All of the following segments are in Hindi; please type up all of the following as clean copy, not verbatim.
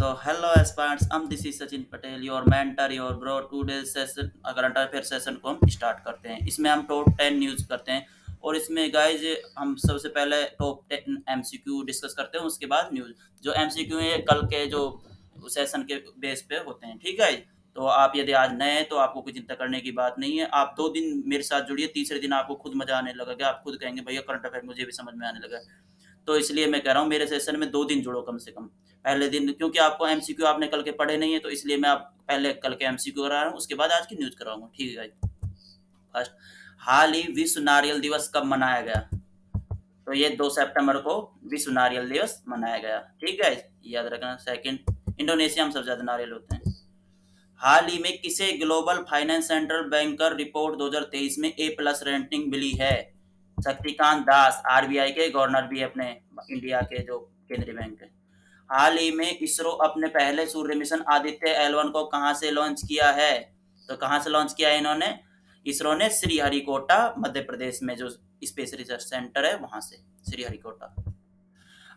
So hello aspirants, this is Sachin Patel, your mentor, your bro. Today session current affair session को हम स्टार्ट करते हैं। इसमें हम टॉप 10 न्यूज़ करते हैं और इसमें गाइज हम सबसे पहले टॉप 10 एमसीक्यू डिस्कस करते हैं, उसके बाद न्यूज़। जो एमसीक्यू है कल के जो सेशन के बेस पे होते हैं, ठीक है। तो आप यदि आज नए हैं तो आपको कोई चिंता करने की बात नहीं है। आप 2 दिन मेरे साथ जुड़िए, तीसरे दिन आपको खुद मजा आने लगेगा। आप खुद कहेंगे भैया करंट अफेयर मुझे भी समझ में आने लगा। तो इसलिए मैं कह रहा हूँ मेरे सेशन में 2 दिन जुड़ो कम से कम। पहले दिन क्योंकि आपको एमसीक्यू आपने कल के पढ़े नहीं है, तो इसलिए मैं आप पहले कल के एमसीक्यू करा रहा हूँ, उसके बाद आज की न्यूज कराऊंगा, ठीक है। फर्स्ट, हाल ही विश्व नारियल दिवस कब मनाया गया? तो ये 2 सितंबर को विश्व नारियल दिवस मनाया गया, ठीक है, याद रखना। सेकंड, इंडोनेशिया में सबसे ज्यादा नारियल होते हैं। हाल ही में किसे global finance central banker report 2023 में ए प्लस रेटिंग मिली है? शक्तिकांत दास, आरबीआई के गवर्नर भी अपने इंडिया के जो केंद्रीय बैंक है। हाल ही में इसरो अपने पहले सूर्य मिशन आदित्य L1 को कहां से लॉन्च किया है? तो कहां से लॉन्च किया है इन्होंने? इसरो ने श्रीहरिकोटा मध्य प्रदेश में जो स्पेस रिसर्च सेंटर है वहां से, श्रीहरिकोटा।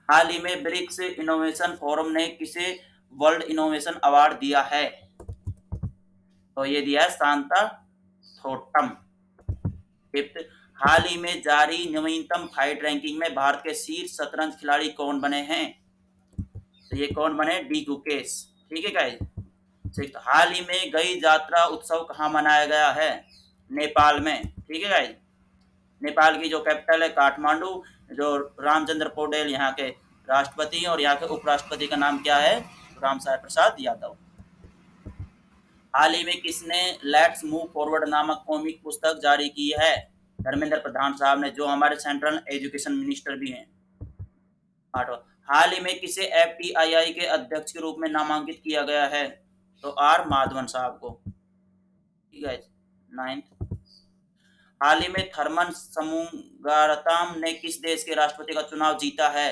हाल ही में ब्रिक्स इनोवेशन फोरम ने किसे वर्ल्ड इनोवेशन अवार्ड दिया है? तो ये दिया है शांता थोटम। फिफ्थ, हाल ही में जारी नवीनतम फाइट रैंकिंग में भारत के शीर्ष शतरंज खिलाड़ी कौन बने हैं? तो ये कौन बने? डी गुकेश, ठीक है गाइस। सिक्स्थ, हाल ही में गई यात्रा उत्सव कहाँ मनाया गया है? नेपाल में, ठीक है गाइस। नेपाल की जो कैपिटल है काठमांडू। जो रामचंद्र पौडेल यहाँ के राष्ट्रपति हैं और यहाँ के उपराष्ट्रपति का नाम क्या है? राम साहेब प्रसाद यादव। हाल ही में किसने लेट्स मूव फॉरवर्ड नामक कॉमिक पुस्तक जारी की है? धर्मेंद्र प्रधान साहब ने, जो हमारे सेंट्रल एजुकेशन मिनिस्टर भी हैं। आठवां, हाल ही में किसे एफटीआईआई के अध्यक्ष के रूप में नामांकित किया गया है? तो आर माधवन साहब को, ठीक है। नाइन्थ, हाल ही में थर्मन शमुगारताम ने किस देश के राष्ट्रपति का चुनाव जीता है?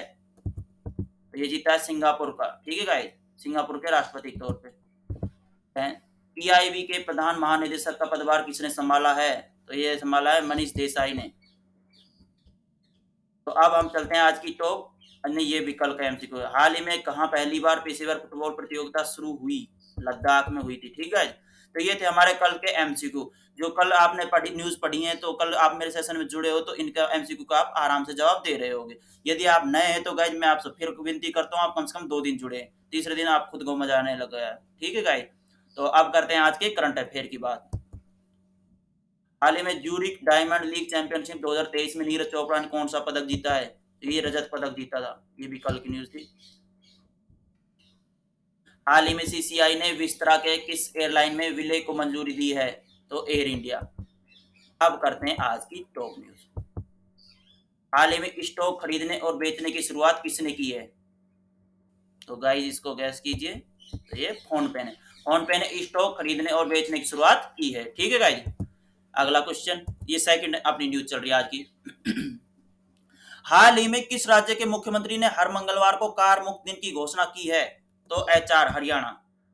तो ये जीता है सिंगापुर का, ठीक है गाइस, सिंगापुर के राष्ट्रपति के तौर पे। पीआईबी के प्रधान महानिदेशक का पदभार किसने संभाला है? तो ये संभाला है मनीष देसाई ने। तो अब हम चलते हैं आज की टॉप, अन्य ये विकल्प का एमसीक्यू। हाल ही में कहाँ पहली बार पेशेवर फुटबॉल प्रतियोगिता शुरू हुई? लद्दाख में हुई थी, ठीक है। तो ये थे हमारे कल के एमसीक्यू। जो कल आपने पढ़ी न्यूज पढ़ी है, तो कल आप मेरे सेशन में जुड़े हो तो इनका एमसीक्यू का आप आराम से जवाब दे रहे होगे। यदि आप नए हैं तो गाइज मैं आपसे फिर विनती करता हूँ, आप कम से कम 2 दिन जुड़े। तीसरे दिन आप खुद को मजा आने लग गया, ठीक है गाइज। तो अब करते हैं आज के करंट अफेयर की बात। हाल ही में ज्यूरिख डायमंड लीग चैंपियनशिप 2023 में नीरज चोपड़ा ने कौन सा पदक जीता है? तो ये रजत पदक जीता था, ये भी कल की न्यूज थी। हाल ही में सीसीआई ने विस्तारा के किस एयरलाइन में विलय को मंजूरी दी है? तो एयर इंडिया। अब करते हैं आज की टॉप न्यूज। हाल ही में स्टॉक खरीदने और बेचने की शुरुआत किसने की है? तो गाइस इसको गैस कीजिए, तो ये फोन पे ने, फोन पे ने स्टॉक खरीदने और बेचने की शुरुआत की है, ठीक है गाइस। अगला क्वेश्चन, ये सेकंड अपनी न्यूज चल रही है आज की। हाल ही में किस राज्य के मुख्यमंत्री ने हर मंगलवार को कार मुक्त दिन की घोषणा की है? तो एचआर, हरियाणा।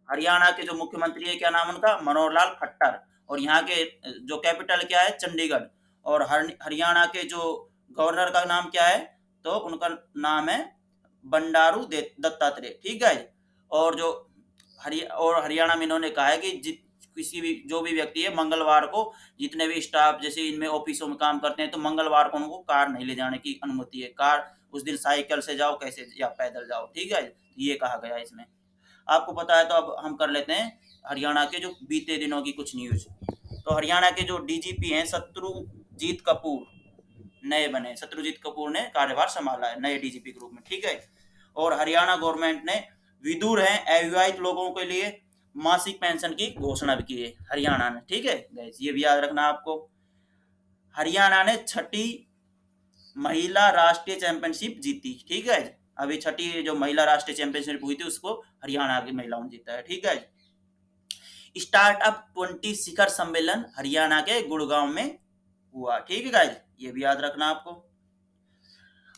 हरियाणा के जो मुख्यमंत्री है, क्या नाम उनका? मनोहर लाल खट्टर। और यहाँ के जो कैपिटल क्या है? चंडीगढ़। और हरियाणा के जो गवर्नर का नाम क्या है? तो उनका नाम है बंडारू दत्तात्रेय, ठीक है। और जो हरियाणा में इन्होंने कहा है कि किसी भी जो भी व्यक्ति है मंगलवार को, जितने भी स्टाफ जैसे इनमें ऑफिसों में काम करते हैं, तो मंगलवार को उनको कार नहीं ले जाने की अनुमति है। कार उस दिन साइकिल से जाओ, कैसे या पैदल जाओ, ठीक है, ये कहा गया इसमें। आपको पता है तो अब हम कर लेते हैं हरियाणा के जो बीते दिनों की कुछ न्यूज। तो हरियाणा के जो डीजीपी हैं शत्रुजीत कपूर, नए बने, शत्रुजीत कपूर ने कार्यभार संभाला है नए डीजीपी के रूप में, ठीक है। और हरियाणा गवर्नमेंट ने विदुर हैं अविवाहित लोगों के लिए मासिक पेंशन की घोषणा भी की है हरियाणा ने, ठीक है गाइस, ये भी याद रखना आपको। हरियाणा ने छठी महिला राष्ट्रीय चैंपियनशिप जीती, ठीक है। अभी छठी जो महिला राष्ट्रीय चैंपियनशिप हुई थी उसको हरियाणा की महिलाओं ने जीता है, ठीक है। स्टार्टअप 20 शिखर सम्मेलन हरियाणा के गुड़गांव में हुआ, ठीक है गाइस, ये भी याद रखना आपको।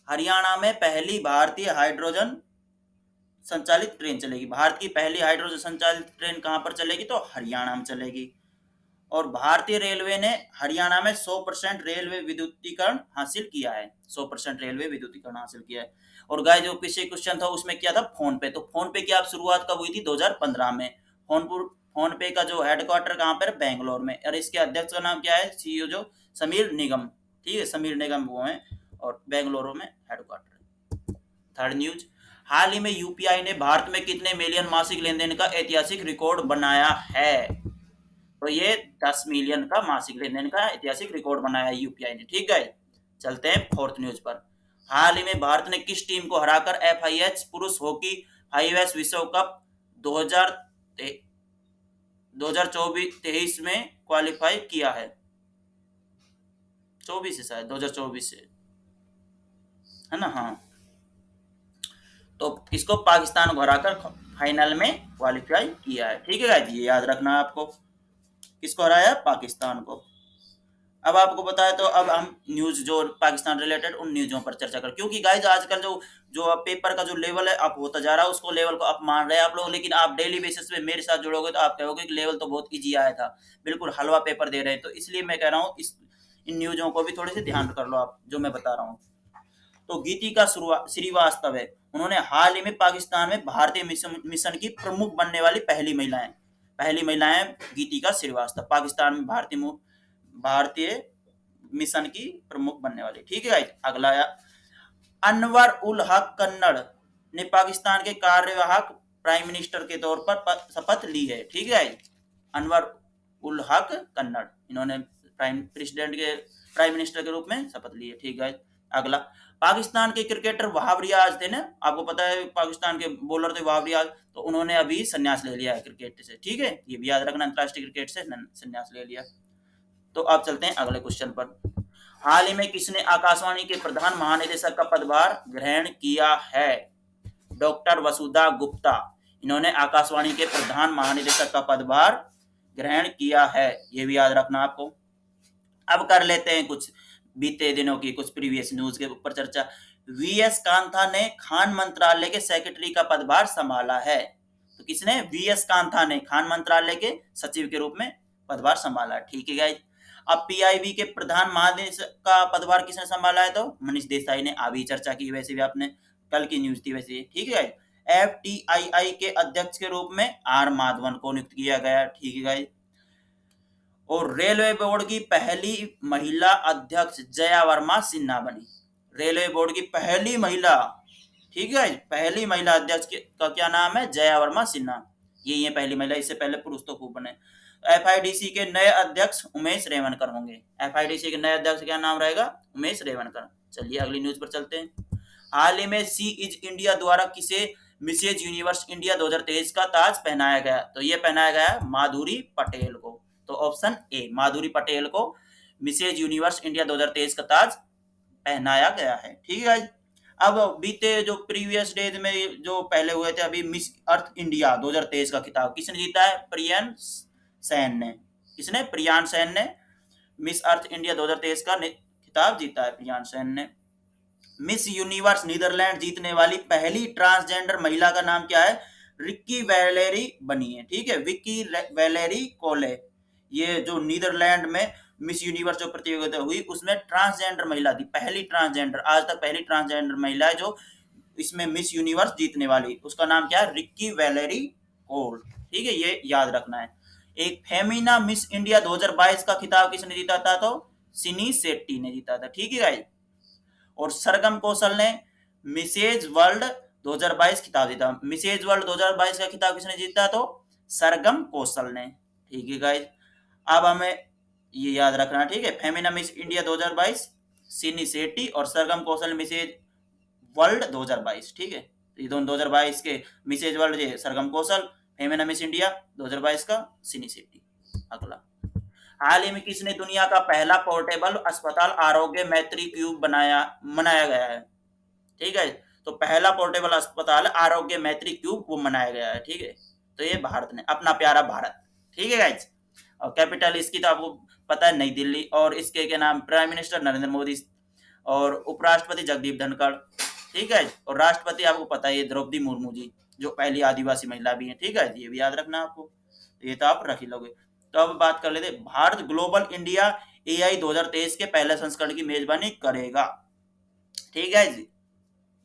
हरियाणा में पहली भारतीय हाइड्रोजन संचालित ट्रेन चलेगी। भारत की पहली हाइड्रोजन संचालित ट्रेन कहां पर चलेगी? तो हरियाणा में चलेगी। और भारतीय रेलवे ने हरियाणा में 100% रेलवे विद्युतीकरण हासिल किया है, 100% रेलवे विद्युतीकरण हासिल किया है। और गाइस जो पीछे क्वेश्चन था उसमें क्या था, फोन पे। तो फोन पे की आप शुरुआत कब हुई थी, 2015 में। फोन पे का जो हेडक्वार्टर कहाँ पर है, बेंगलोर में। और इसके अध्यक्ष का नाम क्या है, सीईओ जो समीर निगम, ठीक है, समीर निगम वो है, और बेंगलुरु में हेडक्वार्टर। थर्ड न्यूज, हाल ही में यूपीआई ने भारत में कितने मिलियन मासिक लेन देन का ऐतिहासिक रिकॉर्ड बनाया है। तो ये 10 मिलियन का मासिक लेन देन का ऐतिहासिक रिकॉर्ड बनाया है यूपीआई ने, ठीक है। चलते हैं फोर्थ न्यूज पर। हाल ही में भारत ने किस टीम को हराकर एफआईएच पुरुष हॉकी 5 विश्व कप 2000 2024-23 में क्वालिफाई किया है। 24 से, शायद 2024 से, है ना, हाँ। तो किसको, पाकिस्तान को हराकर फाइनल में क्वालिफाई किया है, ठीक है गाइस, ये याद रखना है आपको। किसको हराया, पाकिस्तान को। अब आपको बताया, तो अब हम न्यूज जो पाकिस्तान रिलेटेड उन न्यूज़ों पर चर्चा कर, क्योंकि गाइज आजकल जो जो पेपर का जो लेवल है अप होता जा रहा है, उसको लेवल को अप मान रहे हैं आप लोग, लेकिन आप डेली बेसिस पे मेरे साथ जुड़ोगे तो आप कहोगे कि लेवल तो बहुत इजी आया था, बिल्कुल हलवा पेपर दे रहे हैं। तो इसलिए मैं कह रहा हूँ इन न्यूज़ों को भी थोड़े से ध्यान कर लो आप, जो मैं बता रहा हूँ। तो गीतिका श्रीवास्तव है, उन्होंने हाल ही में पाकिस्तान में भारतीय मिशन की प्रमुख बनने वाली पहली महिलाएं गीतिका श्रीवास्तव, पाकिस्तान में भारतीय मिशन की प्रमुख बनने वाली, ठीक है। अगला, अनवर उल हक कन्नड़ ने पाकिस्तान के कार्यवाहक प्राइम मिनिस्टर के तौर पर शपथ ली है, ठीक है। अनवर उल हक कन्नड़, इन्होंने प्राइम मिनिस्टर के रूप में शपथ ली है, ठीक है। अगला, पाकिस्तान के क्रिकेटर वहाब रियाज थे ना, आपको पता है पाकिस्तान के बॉलर थे वहाब रियाज, तो उन्होंने अभी संन्यास ले लिया है क्रिकेट से, ठीक है, ये भी याद रखना, अंतरराष्ट्रीय क्रिकेट से संन्यास ले लिया। तो आप चलते हैं अगले क्वेश्चन पर। हाल ही में किसने आकाशवाणी के प्रधान महानिदेशक का पदभार ग्रहण किया है, डॉक्टर वसुधा गुप्ता, इन्होंने आकाशवाणी के प्रधान महानिदेशक का पदभार ग्रहण किया है, ये भी याद रखना आपको। अब कर लेते हैं कुछ बीते दिनों की कुछ प्रीवियस न्यूज के ऊपर चर्चा। वीएस कांथा ने खान मंत्रालय के सेक्रेटरी का पदभार संभाला है। तो किसने, वीएस कांथा ने खान मंत्रालय के सचिव के रूप में पदभार संभाला, ठीक है गाइस। अब पीआईबी के प्रधान महानिदेशक का पदभार किसने संभाला है, तो मनीष देसाई ने, अभी चर्चा की, वैसे भी आपने कल की न्यूज थी वैसे, ठीक है। एफटीआईआई के अध्यक्ष के रूप में आर माधवन को नियुक्त किया गया, ठीक है गाइस। और रेलवे बोर्ड की पहली महिला अध्यक्ष जया वर्मा सिन्हा बनी, रेलवे बोर्ड की पहली महिला, ठीक है, पहली महिला अध्यक्ष का क्या नाम है, जया वर्मा सिन्हा, ये पहली महिला, इससे पहले पुरुष तो खूब बने। एफआईडीसी के नए अध्यक्ष उमेश रेवनकर होंगे, एफआईडीसी के नए अध्यक्ष क्या नाम रहेगा, उमेश रेवनकर। चलिए अगली न्यूज पर चलते हैं। हाल ही में सी इज इंडिया द्वारा किसे मिसेज यूनिवर्स इंडिया 2023 का ताज पहनाया गया, तो ये पहनाया गया माधुरी पटेल को। तो ऑप्शन ए, माधुरी पटेल को मिसेज यूनिवर्स इंडिया 2023 का ताज पहनाया गया है, ठीक है। अब बीते जो प्रीवियस डेज में जो पहले हुए थे, अभी मिस अर्थ इंडिया 2023 का खिताब किसने जीता है, प्रियन सेन ने, किसने, प्रियान सेन ने मिस अर्थ इंडिया 2023 का खिताब जीता है, प्रियान सेन ने। मिस यूनिवर्स नीदरलैंड जीतने वाली पहली ट्रांसजेंडर महिला का नाम क्या है, रिक्की वैलेरी बनी है, ठीक है, विक्की वैलेरी कोले। ये जो नीदरलैंड में मिस यूनिवर्स जो प्रतियोगिता हुई उसमें ट्रांसजेंडर महिला थी, पहली ट्रांसजेंडर, आज तक पहली ट्रांसजेंडर महिला है जो इसमें मिस यूनिवर्स जीतने वाली, उसका नाम क्या है, रिक्की वैलेरी कोल, ठीक है, ये याद रखना है। एक फेमिना मिस इंडिया 2022 का खिताब किसने जीता था, तो सिनी शेट्टी ने जीता था, ठीक है गाइस। और सरगम कौशल ने मिसेज वर्ल्ड 2022 खिताब जीता, मिसेज वर्ल्ड 2022 का खिताब किसने जीता, तो सरगम कौशल ने, ठीक है गाइस। अब हमें ये याद रखना, ठीक है, फेमिना मिस इंडिया 2022 सिनी शेट्टी और सरगम कौशल मिसेज वर्ल्ड 2022, ठीक है। तो ये दोनों 2022 के मिसेज वर्ल्ड ये सरगम कौशल, फेमिना मिस इंडिया 2022 का सिनी शेट्टी। अगला, हाल ही में किसने दुनिया का पहला पोर्टेबल अस्पताल आरोग्य मैत्री क्यूब मनाया गया है, ठीक है। तो पहला पोर्टेबल अस्पताल आरोग्य मैत्री क्यूब वो मनाया गया है, ठीक है। तो ये भारत ने, अपना प्यारा भारत, ठीक है गाइज। और कैपिटल इसकी तो आपको पता है नई दिल्ली, और इसके क्या नाम, प्राइम मिनिस्टर नरेंद्र मोदी, और उपराष्ट्रपति जगदीप धनखड़, ठीक है। और राष्ट्रपति आपको पता है द्रौपदी मुर्मू जी, जो पहली आदिवासी महिला भी है, ठीक है, ये भी याद रखना आपको, ये तो आप रख ही लोगे। तो अब बात कर लेते, भारत ग्लोबल इंडिया एआई 2023 के पहले संस्करण की मेजबानी करेगा, ठीक है जी,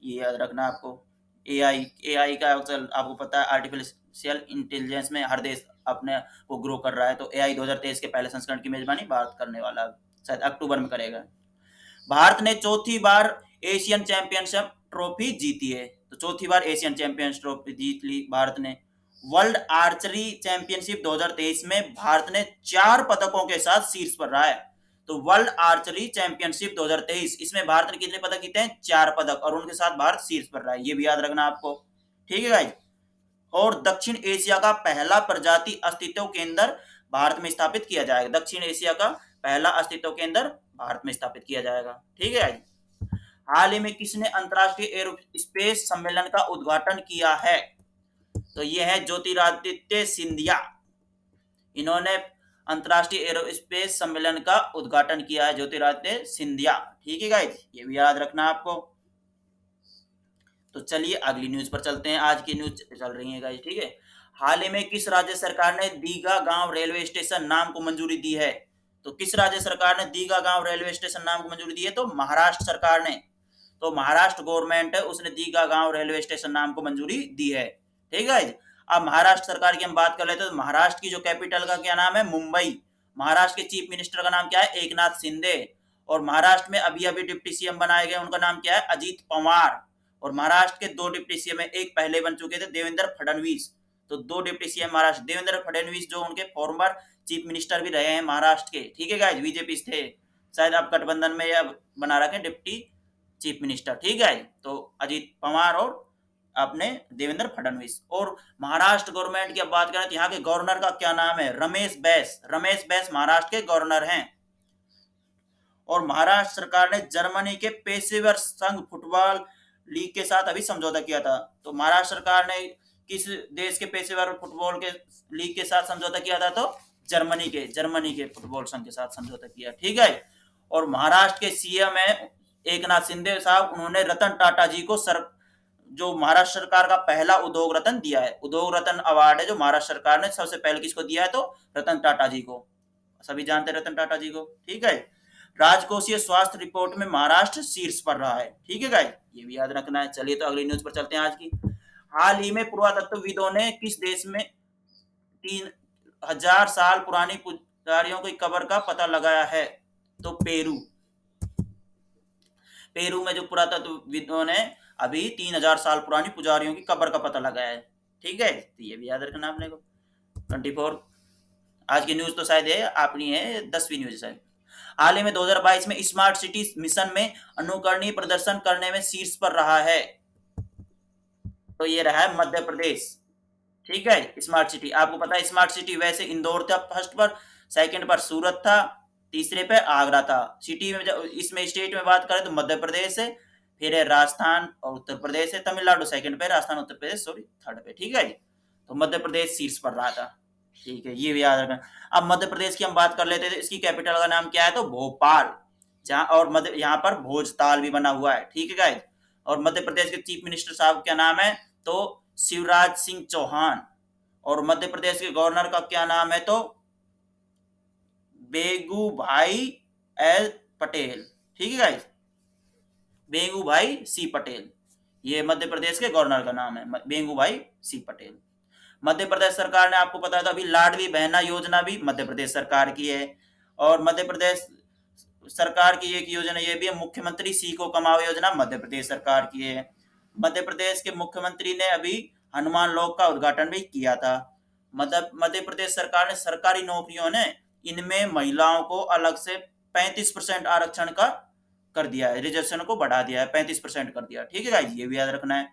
ये याद रखना आपको। एआई एआई का आपको पता है आर्टिफिशियल इंटेलिजेंस में हर देश अपने को ग्रो कर रहा है, तो एआई 2023 के पहले संस्करण की मेजबानी भारत करने वाला है, शायद अक्टूबर में करेगा। भारत ने चौथी बार एशियन चैंपियनशिप ट्रॉफी जीती है, तो चौथी बार एशियन चैंपियंस ट्रॉफी जीत ली भारत ने। वर्ल्ड आर्चरी चैंपियनशिप 2023 में भारत ने 4 पदकों के साथ शीर्ष पर रहा है। तो वर्ल्ड आर्चरी चैंपियनशिप 2023 इसमें भारत ने कितने पदक जीते हैं? 4 पदक, और उनके साथ भारत शीर्ष पर रहा है, ये भी याद रखना आपको। ठीक है गाइज। और दक्षिण एशिया का पहला प्रजाति अस्तित्व केंद्र भारत में स्थापित किया जाएगा। दक्षिण एशिया का पहला अस्तित्व केंद्र भारत में स्थापित किया जाएगा। ठीक है गाइज। हाल ही में किसने अंतरराष्ट्रीय एरोस्पेस सम्मेलन का उद्घाटन किया है? तो ये है ज्योतिरादित्य सिंधिया। इन्होंने अंतरराष्ट्रीय एरोस्पेस सम्मेलन का उद्घाटन किया है, ज्योतिरादित्य सिंधिया। ठीक है गाइज, ये भी याद रखना आपको। तो चलिए अगली न्यूज पर चलते हैं। आज की न्यूज चल रही है गाइज। ठीक है। हाल ही में किस राज्य सरकार ने दीघा गांव रेलवे स्टेशन नाम को मंजूरी दी है? तो किस राज्य सरकार ने दीघा गांव रेलवे स्टेशन नाम को मंजूरी दी है? तो महाराष्ट्र सरकार ने। तो महाराष्ट्र गवर्नमेंट है उसने दीघा गांव रेलवे स्टेशन नाम को मंजूरी दी है। ठीक है। अब महाराष्ट्र सरकार की हम बात कर लेते हैं, तो महाराष्ट्र की जो कैपिटल का क्या नाम है? मुंबई। महाराष्ट्र के चीफ मिनिस्टर का नाम क्या है? एकनाथ शिंदे। और महाराष्ट्र में अभी अभी डिप्टी सीएम बनाए गए, उनका नाम क्या है? अजीत पवार। और महाराष्ट्र के 2 डिप्टी सीएम है, एक पहले बन चुके थे देवेंद्र फडणवीस। तो 2 डिप्टी सीएम महाराष्ट्र, देवेंद्र फडणवीस जो उनके फॉर्मर चीफ मिनिस्टर भी रहे हैं महाराष्ट्र के। ठीक है गाइस, बीजेपी थे, शायद अब गठबंधन में या बना रखे डिप्टी चीफ मिनिस्टर। ठीक है। तो अजीत पवार और अपने देवेंद्र फडणवीस। और महाराष्ट्र गवर्नमेंट की अब बात करें तो यहाँ के गवर्नर का क्या नाम है? रमेश बैस। रमेश बैस महाराष्ट्र के गवर्नर हैं। और महाराष्ट्र सरकार ने जर्मनी के पेशेवर संघ फुटबॉल लीग के साथ अभी समझौता किया था। तो महाराष्ट्र सरकार ने किस देश के पेशेवर फुटबॉल के लीग के साथ समझौता किया था? तो जर्मनी के फुटबॉल संघ के साथ समझौता किया। ठीक है। और महाराष्ट्र के सीएम है एकनाथ शिंदे साहब, उन्होंने रतन टाटा जी को जो महाराष्ट्र सरकार का पहला उद्योग रत्न दिया है। उद्योग रत्न अवार्ड है जो महाराष्ट्र सरकार ने सबसे पहले किसको दिया है? तो रतन टाटा जी को। सभी जानते हैं रतन टाटा जी को। ठीक है। राजकोषीय स्वास्थ्य रिपोर्ट में महाराष्ट्र शीर्ष पर रहा है। ठीक है गाइस, ये भी याद रखना है। चलिए तो अगली न्यूज पर चलते हैं आज की। हाल ही में पुरातत्वविदों ने किस देश में 3000 साल पुरानी पुजारियों की कब्र का पता लगाया है? तो पेरू। पेरू में जो पुरातत्वविदों ने अभी 3000 साल पुरानी पुजारियों की कब्र का पता लगाया है। ठीक है, तो ये भी याद रखना आपने को। 24 आज की न्यूज तो शायद है अपनी है 10वीं न्यूज शायद। हाल ही में 2022 में स्मार्ट सिटी मिशन में अनुकरणीय प्रदर्शन करने में शीर्ष पर रहा है। तो ये रहा है मध्य प्रदेश। ठीक है। स्मार्ट सिटी आपको पता है, स्मार्ट सिटी वैसे इंदौर था फर्स्ट पर, सेकंड पर सूरत था, तीसरे पे आगरा था। सिटी में जब इसमें स्टेट में बात करें तो मध्य प्रदेश है, फिर है राजस्थान और उत्तर प्रदेश है, तमिलनाडु सेकंड पे, राजस्थान उत्तर प्रदेश सॉरी थर्ड पे। ठीक है। तो मध्य प्रदेश शीर्ष पर रहा था। ठीक है, ये भी याद रखना। अब मध्य प्रदेश की हम बात कर लेते थे, इसकी कैपिटल का नाम क्या है? तो भोपाल। जहां और मध्य यहाँ पर भोजताल भी बना हुआ है। ठीक है गाइस। और मध्य प्रदेश के चीफ मिनिस्टर साहब क्या नाम है? तो शिवराज सिंह चौहान। और मध्य प्रदेश के गवर्नर का क्या नाम है? तो बेगू भाई एल पटेल। ठीक है गाइस, बेगू भाई सी पटेल, ये मध्य प्रदेश के गवर्नर का नाम है, बेगू भाई सी पटेल। मध्य प्रदेश सरकार ने आपको पता था अभी लाडली बहना योजना भी मध्य प्रदेश सरकार की है। और मध्य प्रदेश सरकार की एक योजना ये भी है, मुख्यमंत्री सीखो कमाओ योजना मध्य प्रदेश सरकार की है। मध्य प्रदेश के मुख्यमंत्री ने अभी हनुमान लोक का उद्घाटन भी किया था। मध्य प्रदेश सरकार ने सरकारी नौकरियों ने इनमें महिलाओं को अलग से 35% आरक्षण का कर दिया है, रिजर्वेशन को बढ़ा दिया है, 35% कर दिया। ठीक है गाइस, ये भी याद रखना है।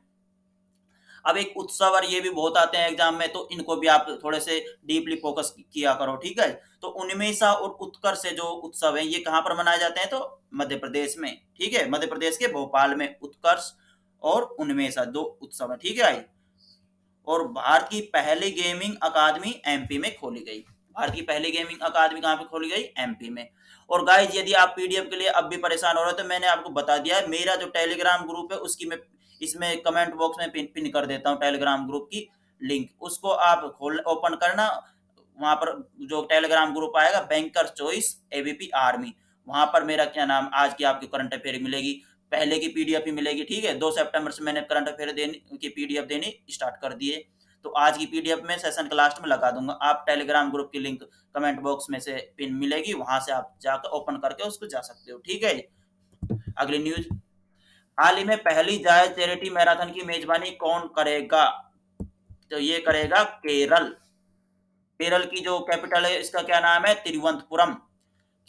अब एक उत्सव और ये भी बहुत आते हैं एग्जाम में, तो इनको भी आप थोड़े से डीपली फोकस किया करो। ठीक है। तो उन्मेषा और उत्कर्ष जो उत्सव है ये कहाँ पर मनाए जाते हैं? तो मध्य प्रदेश में। ठीक है, मध्य प्रदेश के भोपाल में उत्कर्ष और उन्मेषा 2 उत्सव है। ठीक है। और भारत की पहली गेमिंग अकादमी एमपी में खोली गई। भारत की पहली गेमिंग अकादमी कहाँ पे खोली गई? एमपी में। और गाइज यदि आप पीडीएफ के लिए अब भी परेशान हो रहे हो तो मैंने आपको बता दिया है, मेरा जो टेलीग्राम ग्रुप है उसकी मैं इसमें कमेंट बॉक्स में पिन कर देता हूँ टेलीग्राम ग्रुप की लिंक, उसको आप खोल ओपन करना। वहां पर जो टेलीग्राम ग्रुप आएगा बैंकर चॉइस एबीपी आर्मी, वहां पर मेरा क्या नाम आज की आपकी करंट अफेयर मिलेगी। पहले की पीडीएफ ही मिलेगी, ठीक है। 2 सितंबर से मैंने करंट अफेयर की पीडीएफ देनी स्टार्ट कर दिए, तो आज की पीडीएफ में सेशन के लास्ट में लगा दूंगा। आप टेलीग्राम ग्रुप की लिंक कमेंट बॉक्स में से पिन मिलेगी, वहां से आप जाकर ओपन करके उसको जा सकते हो, ठीक है। अगली न्यूज, हाल ही में पहली जायज चैरिटी मैराथन की मेजबानी कौन करेगा? तो ये करेगा केरल। केरल की जो कैपिटल है इसका क्या नाम है? तिरुवनंतपुरम।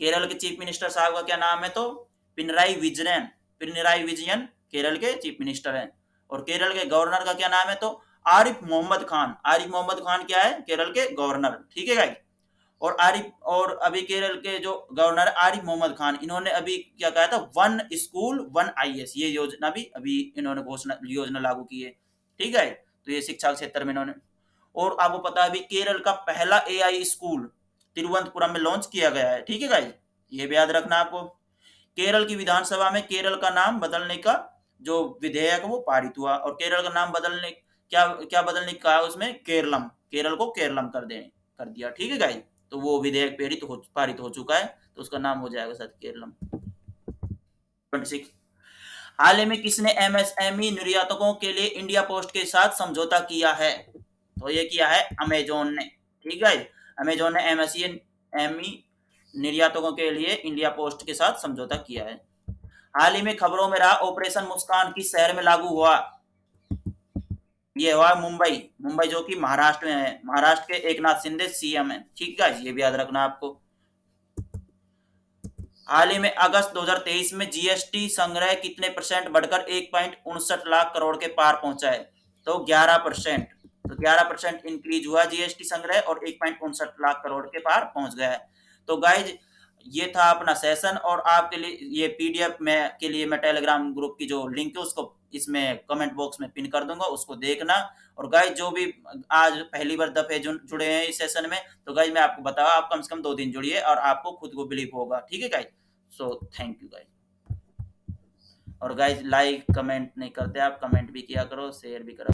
केरल के चीफ मिनिस्टर साहब का क्या नाम है? तो पिनराई विजयन। पिनराई विजयन केरल के चीफ मिनिस्टर हैं। और केरल के गवर्नर का क्या नाम है? तो आरिफ मोहम्मद खान। आरिफ मोहम्मद खान क्या है? केरल के गवर्नर, ठीक है गाइस। और अभी केरल के जो गवर्नर आरिफ मोहम्मद खान, इन्होंने अभी क्या कहा था? 1 स्कूल 1 आईएएस, ये योजना भी अभी इन्होंने योजना लागू की है, ठीक है। तो ये शिक्षा के क्षेत्र में इन्होंने, और आपको पता है अभी केरल का पहला एआई स्कूल तिरुवनंतपुरम में लॉन्च किया गया है, ठीक है गाइस, ये भी याद रखना आपको। केरल की विधानसभा में केरल का नाम बदलने का जो विधेयक वो पारित हुआ, और केरल का नाम बदलने क्या क्या बदलने का उसमें केरलम, केरल को केरलम कर दिया, ठीक है गाइस। तो वो विधेयक पारित हो चुका है, तो उसका नाम हो जाएगा शायद केरलम। 26, हाल ही में किसने एमएसएमई निर्यातकों के लिए इंडिया पोस्ट के साथ समझौता किया है? तो ये किया है अमेजोन ने, ठीक है। अमेजोन ने एमएसएमई निर्यातकों के लिए इंडिया पोस्ट के साथ समझौता किया है। हाल ही में खबरों में रहा ऑपरेशन मुस्कान किस शहर में लागू हुआ? ये हुआ मुंबई। मुंबई जो कि महाराष्ट्र में है। महाराष्ट्र के एकनाथ शिंदे सीएम है, ठीक है, ये भी याद रखना आपको। हाल ही में अगस्त 2023 में जीएसटी संग्रह कितने परसेंट बढ़कर 1.59 लाख करोड़ के पार पहुंचा है? तो 11%। तो 11% इंक्रीज हुआ जीएसटी संग्रह और 1.59 लाख करोड़ के पार पहुंच गया है। तो गाइज ये था अपना सेशन, और आपके लिए ये पीडीएफ में के लिए मैं टेलीग्राम ग्रुप की जो लिंक है उसको इसमें कमेंट बॉक्स में पिन कर दूंगा, उसको देखना। और गाइज जो भी आज पहली बार दफे जुड़े हैं इस सेशन में, तो गाइज मैं आपको बताऊँ, आप कम से कम 2 दिन जुड़िए और आपको खुद को बिलीव होगा, ठीक है guys. So thank you guys. और गाइज लाइक कमेंट नहीं करते आप, कमेंट भी किया करो, शेयर भी करो।